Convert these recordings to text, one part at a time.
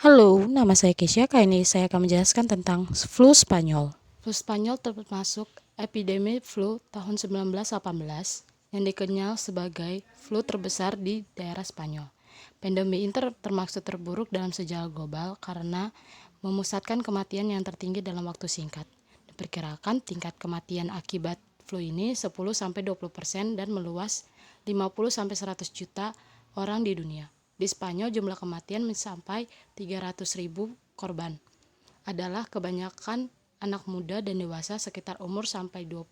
Halo, nama saya Kesha. Kali ini saya akan menjelaskan tentang flu Spanyol. Flu Spanyol termasuk epidemi flu tahun 1918 yang dikenal sebagai flu terbesar di daerah Spanyol. Pandemi ini termasuk terburuk dalam sejarah global karena memusatkan kematian yang tertinggi dalam waktu singkat. Diperkirakan tingkat kematian akibat flu ini 10-20% dan meluas 50-100 juta orang di dunia. Di Spanyol jumlah kematian mencapai 300.000 korban. Adalah kebanyakan anak muda dan dewasa sekitar umur sampai 20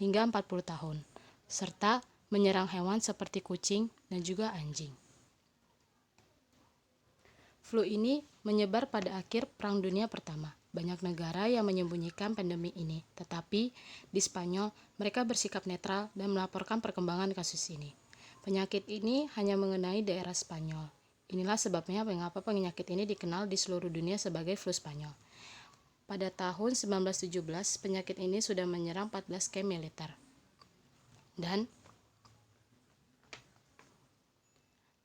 hingga 40 tahun, serta menyerang hewan seperti kucing dan juga anjing. Flu ini menyebar pada akhir Perang Dunia Pertama. Banyak negara yang menyembunyikan pandemi ini, tetapi di Spanyol mereka bersikap netral dan melaporkan perkembangan kasus ini. Penyakit ini hanya mengenai daerah Spanyol. Inilah sebabnya mengapa penyakit ini dikenal di seluruh dunia sebagai flu Spanyol. Pada tahun 1917, penyakit ini sudah menyerang 14 kamp militer. Dan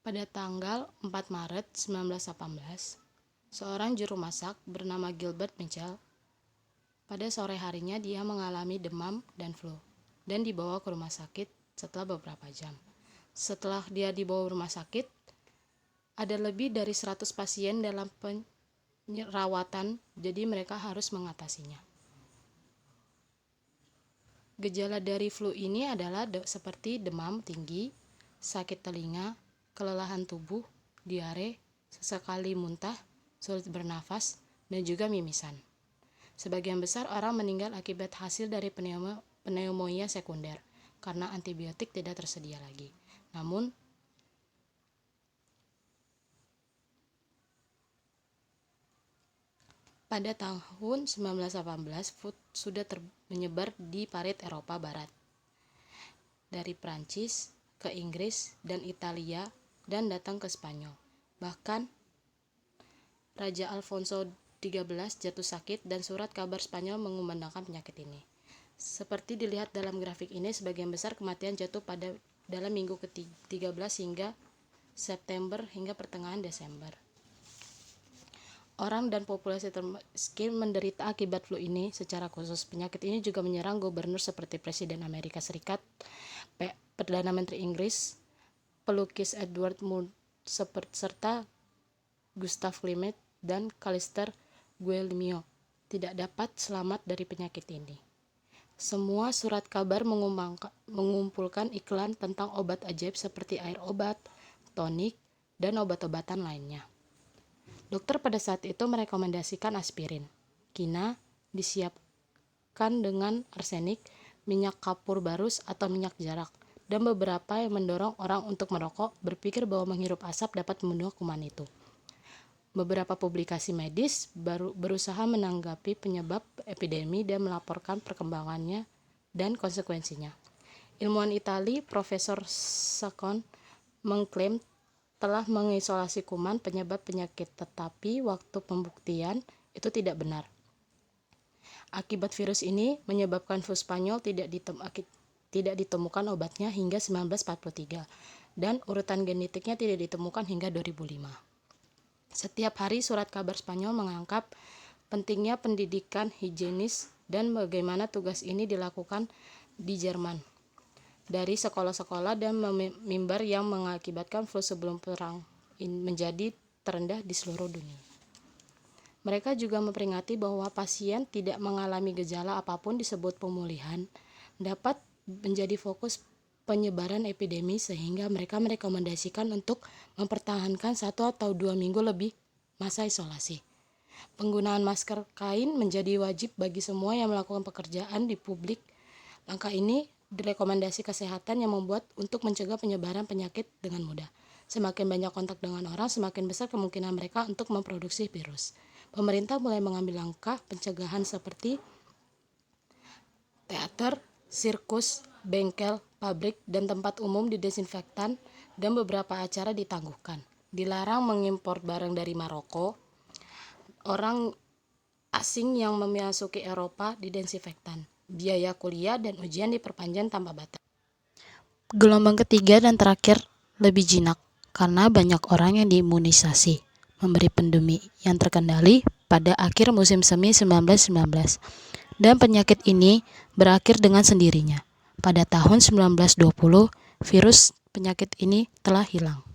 pada tanggal 4 Maret 1918, seorang juru masak bernama Gilbert Mitchell, pada sore harinya dia mengalami demam dan flu dan dibawa ke rumah sakit setelah beberapa jam. Setelah dia dibawa ke rumah sakit, ada lebih dari 100 pasien dalam perawatan, jadi mereka harus mengatasinya. Gejala dari flu ini adalah seperti demam tinggi, sakit telinga, kelelahan tubuh, diare, sesekali muntah, sulit bernafas, dan juga mimisan. Sebagian besar orang meninggal akibat hasil dari pneumonia sekunder karena antibiotik tidak tersedia lagi. Namun, pada tahun 1918, flu sudah menyebar di parit Eropa Barat, dari Prancis ke Inggris dan Italia dan datang ke Spanyol. Bahkan, Raja Alfonso XIII jatuh sakit dan surat kabar Spanyol mengumandangkan penyakit ini. Seperti dilihat dalam grafik ini, sebagian besar kematian jatuh pada dalam minggu ke-13 hingga September hingga pertengahan Desember. Orang dan populasi termiskin menderita akibat flu ini secara khusus. Penyakit ini juga menyerang gubernur seperti Presiden Amerika Serikat, Perdana Menteri Inggris, pelukis Edward Munch, serta Gustav Klimt dan Kalister Guillemot tidak dapat selamat dari penyakit ini. Semua surat kabar mengumpulkan iklan tentang obat ajaib seperti air obat, tonik, dan obat-obatan lainnya. Dokter pada saat itu merekomendasikan aspirin. Kina disiapkan dengan arsenik, minyak kapur barus atau minyak jarak, dan beberapa yang mendorong orang untuk merokok berpikir bahwa menghirup asap dapat membunuh kuman itu. Beberapa publikasi medis berusaha menanggapi penyebab epidemi dan melaporkan perkembangannya dan konsekuensinya. Ilmuwan Italia, Profesor Saccone, mengklaim telah mengisolasi kuman penyebab penyakit, tetapi waktu pembuktian itu tidak benar. Akibat virus ini menyebabkan flu Spanyol tidak ditemukan obatnya hingga 1943, dan urutan genetiknya tidak ditemukan hingga 2005. Setiap hari surat kabar Spanyol mengangkat pentingnya pendidikan higienis dan bagaimana tugas ini dilakukan di Jerman dari sekolah-sekolah dan mimbar yang mengakibatkan flu sebelum perang menjadi terendah di seluruh dunia. Mereka juga memperingati bahwa pasien tidak mengalami gejala apapun disebut pemulihan dapat menjadi fokus penyebaran epidemi, sehingga mereka merekomendasikan untuk mempertahankan 1 atau 2 minggu lebih masa isolasi. Penggunaan masker kain menjadi wajib bagi semua yang melakukan pekerjaan di publik. Langkah ini direkomendasi kesehatan yang membuat untuk mencegah penyebaran penyakit dengan mudah. Semakin banyak kontak dengan orang, semakin besar kemungkinan mereka untuk memproduksi virus. Pemerintah mulai mengambil langkah pencegahan seperti teater, sirkus, bengkel, pabrik, dan tempat umum didesinfektan dan beberapa acara ditangguhkan. Dilarang mengimpor barang dari Maroko. Orang asing yang memasuki Eropa didesinfektan. Biaya kuliah dan ujian diperpanjang tanpa batas. Gelombang ketiga dan terakhir lebih jinak karena banyak orang yang diimunisasi. memberi pandemi yang terkendali pada akhir musim semi 1919, dan penyakit ini berakhir dengan sendirinya. Pada tahun 1920, virus penyakit ini telah hilang.